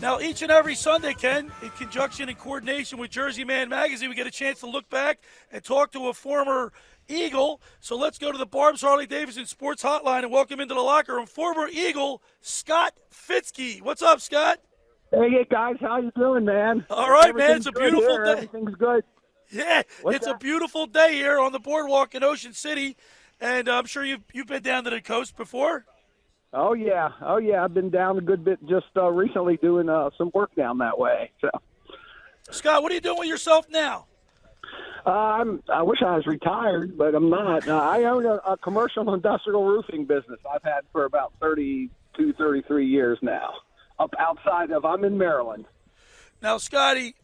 Now, each and every Sunday, Ken, in conjunction and coordination with Jersey Man Magazine, we get a chance to look back and talk to a former Eagle. So let's go to the Barb's Harley-Davidson Sports Hotline and welcome into the locker room former Eagle, Scott Fitzkee. What's up, Scott? Hey, guys. How you doing, man? All right, man. It's a beautiful day. Everything's good. Yeah, it's a beautiful day here on the boardwalk in Ocean City, and I'm sure you've been down to the coast before. Oh yeah. I've been down a good bit just recently doing some work down that way. So, Scott, what are you doing with yourself now? I wish I was retired, but I'm not. I own a commercial industrial roofing business I've had for about 32, 33 years now. I'm in Maryland. Now, Scotty,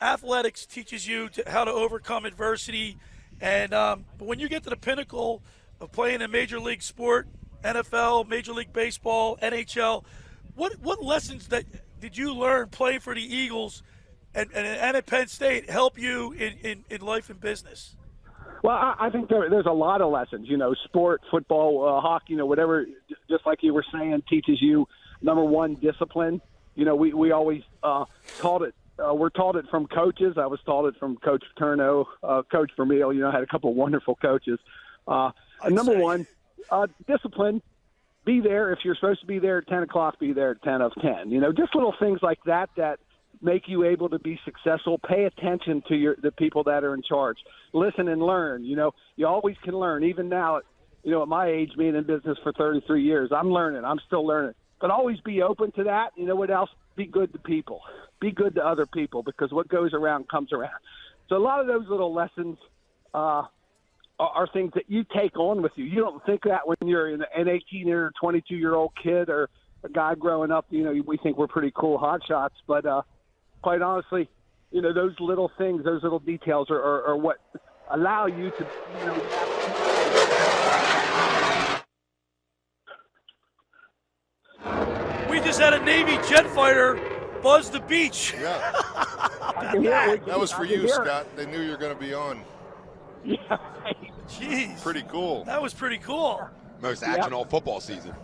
athletics teaches you how to overcome adversity, and but when you get to the pinnacle of playing a major league sport, NFL, Major League Baseball, NHL, what lessons did you learn playing for the Eagles and at Penn State help you in life and business? Well, I think there's a lot of lessons. Sport, football, hockey, whatever. Just like you were saying, teaches you number one, discipline. We always taught it. We're taught it from coaches. I was taught it from Coach Paterno, Coach Vermeil. I had a couple of wonderful coaches. Number one, discipline. Be there. If you're supposed to be there at 10 o'clock, be there at 10 of 10. Just little things like that make you able to be successful. Pay attention to the people that are in charge. Listen and learn. You always can learn. Even now, at my age, being in business for 33 years, I'm learning. I'm still learning. But always be open to that. What else? Be good to people. Be good to other people, because what goes around comes around. So a lot of those little lessons are things that you take on with you. You don't think that when you're an 18 or 22-year-old kid or a guy growing up. We think we're pretty cool hotshots, but quite honestly, those little things, those little details are what allow you to, We just had a Navy jet fighter buzz the beach. Yeah. That was for you, Scott. They knew you were going to be on. Yeah. Jeez. Pretty cool. That was pretty cool. Most action all football season.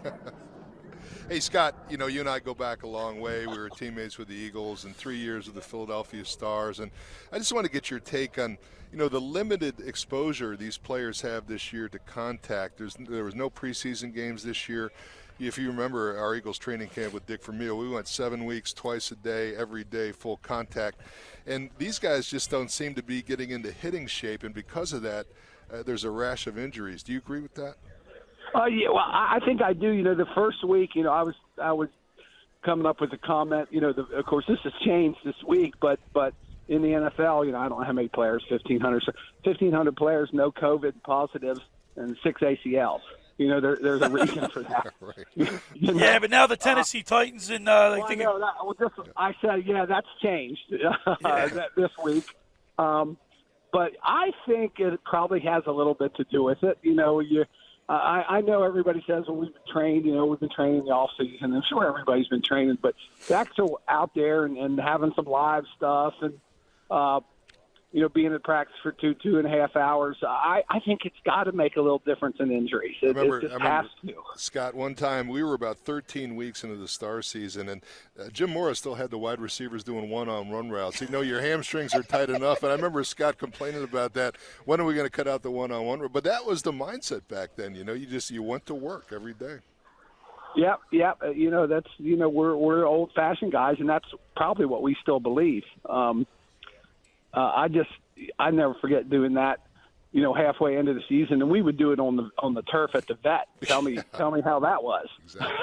Hey, Scott, you and I go back a long way. We were teammates with the Eagles and 3 years with the Philadelphia Stars. And I just want to get your take on, the limited exposure these players have this year to contact. There was no preseason games this year. If you remember our Eagles training camp with Dick Vermeil, we went 7 weeks, twice a day, every day, full contact. And these guys just don't seem to be getting into hitting shape, and because of that, there's a rash of injuries. Do you agree with that? Yeah, well, I think I do. The first week, I was coming up with a comment. Of course, this has changed this week, but in the NFL, I don't know how many players, 1,500 players, no COVID positives, and 6 ACLs. There's a reason for that. Right. Yeah, but now the Tennessee Titans and I said, that's changed this week. But I think it probably has a little bit to do with it. I know everybody says, well, we've been trained, we've been training the off season. I'm sure everybody's been training, but the actual out there and having some live stuff and, being in practice for 2.5 hours, I think it's got to make a little difference in injuries. It just has to. Scott, one time we were about 13 weeks into the Star season, and Jim Morris still had the wide receivers doing one-on-one routes. Your hamstrings are tight enough, and I remember Scott complaining about that. When are we going to cut out the one-on-one? But that was the mindset back then. You went to work every day. Yep. That's we're old-fashioned guys, and that's probably what we still believe. I never forget doing that, halfway into the season, and we would do it on the turf at the vet. Tell me how that was. Exactly.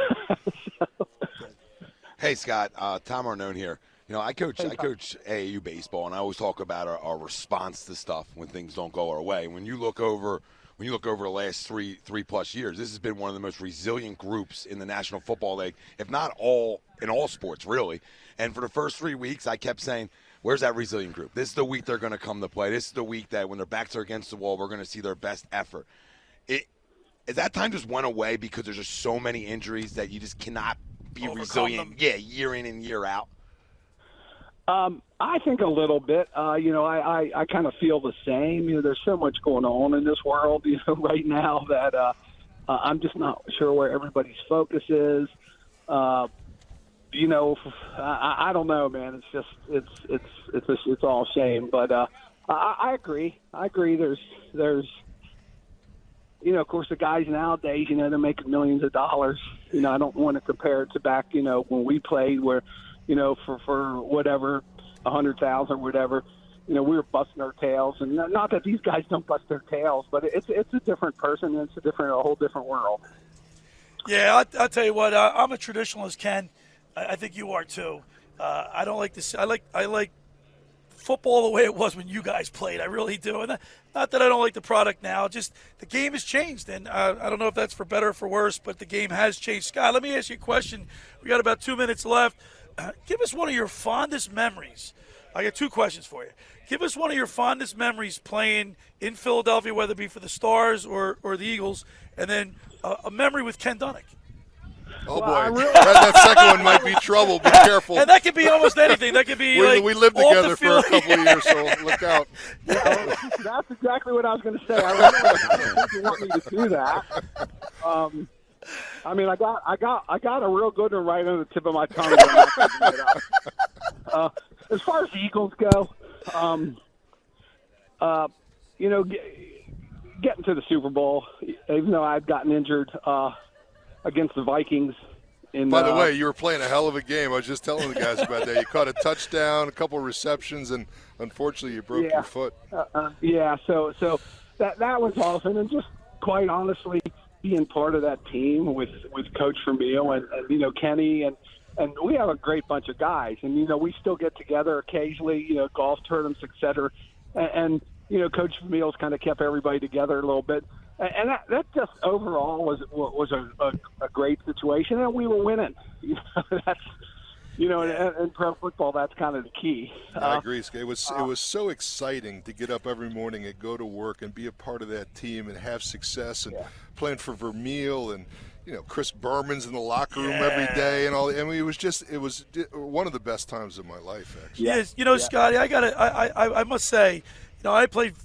Hey, Scott, Tom Arnone here. I coach AAU baseball, and I always talk about our response to stuff when things don't go our way. When you look over the last three plus years, this has been one of the most resilient groups in the National Football League, if not in all sports, really. And for the first 3 weeks, I kept saying, where's that resilient group? This is the week they're going to come to play. This is the week that when their backs are against the wall, we're going to see their best effort. Is that time just went away because there's just so many injuries that you just cannot be resilient? Yeah, year in and year out. I think a little bit. I kind of feel the same. There's so much going on in this world, right now that I'm just not sure where everybody's focus is. I don't know, man. It's just it's all shame. But I agree. There's of course the guys nowadays, they're making millions of dollars. I don't want to compare it to back, when we played where, for whatever 100,000 or whatever, we were busting our tails. And not that these guys don't bust their tails, but it's a different person. And it's a whole different world. Yeah, I'll tell you what. I'm a traditionalist, Ken. I think you are too. I don't like this. I like football the way it was when you guys played. I really do. And not that I don't like the product now. Just the game has changed, and I don't know if that's for better or for worse, but the game has changed. Scott, let me ask you a question. We got about 2 minutes left. Give us one of your fondest memories. I got 2 questions for you. Give us one of your fondest memories playing in Philadelphia, whether it be for the Stars or the Eagles, and then a memory with Ken Dunnick. Oh, boy. That second one might be trouble. Be careful. And that could be almost anything. That could be we lived together for a couple of years, so look out. That's exactly what I was going to say. I don't think you want me to do that. I got a real good one right on the tip of my tongue. As far as the Eagles go, getting to the Super Bowl, even though I'd gotten injured against the Vikings. By the way, you were playing a hell of a game. I was just telling the guys about that. You caught a touchdown, a couple of receptions, and unfortunately you broke your foot. So that was awesome. And just quite honestly, being part of that team with Coach Vermeil and Kenny and we have a great bunch of guys. And, we still get together occasionally, golf tournaments, et cetera. And Coach Vermeil's kind of kept everybody together a little bit. And that just overall was a great situation, and we were winning. That's in pro football, that's kind of the key. I agree. It was so exciting to get up every morning and go to work and be a part of that team and have success and playing for Vermeil and Chris Berman's in the locker room every day and all. I mean, it was one of the best times of my life, actually. Yes, Scotty, I must say, I played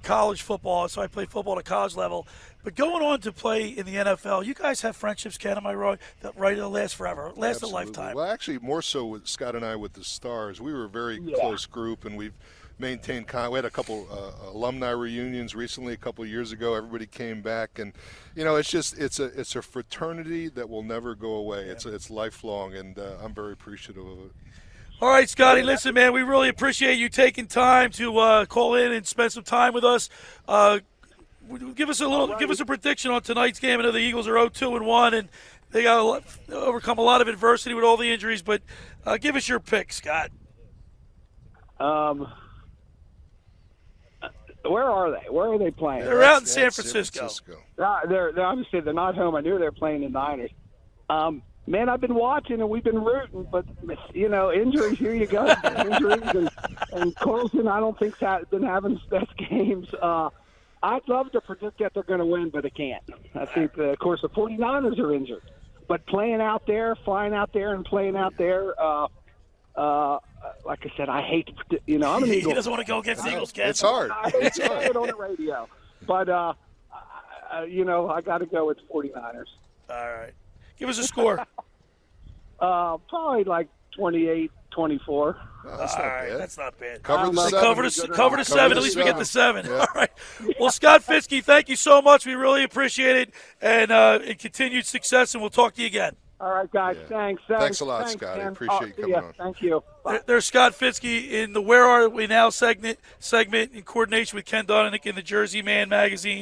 college football, so I played football at a college level. But going on to play in the NFL, you guys have friendships, Ken, am I right? That that'll last forever, last a lifetime. Well, actually, more so with Scott and I with the Stars. We were a very close group, and we've maintained we had a couple alumni reunions recently, a couple of years ago. Everybody came back, and it's a fraternity that will never go away. It's lifelong, and I'm very appreciative of it. All right, Scotty, listen, man, we really appreciate you taking time to call in and spend some time with us. Give us a prediction on tonight's game. I know the Eagles are 0-2-1, and they got overcome a lot of adversity with all the injuries. But give us your pick, Scott. Where are they? Where are they playing? They're out in San Francisco. They're obviously they're not home. I knew they were playing the Niners. Man, I've been watching and we've been rooting, but injuries. Here you go, injuries, and Carlson. I don't think has been having his best games. I'd love to predict that they're going to win, but I can't. I think, of course, the 49ers are injured, but playing out there, flying out there, and playing out there. Like I said, I hate to. I'm an Eagle. He doesn't want to go against the Eagles, Ken. It's hard. I hate to say it on the radio, but I got to go with 49ers. All right. Give us a score. Probably like 28-24. Oh, that's not bad. That's not bad. Cover the 7. Cover the 7. At least we get the 7. Yeah. All right. Well, Scott Fitzkee, thank you so much. We really appreciate it, and continued success, and we'll talk to you again. All right, guys. Yeah. Thanks a lot, Scott. I appreciate you coming on. Thank you. There's Scott Fitzkee in the Where Are We Now segment in coordination with Ken Dunnick in the Jersey Man magazine.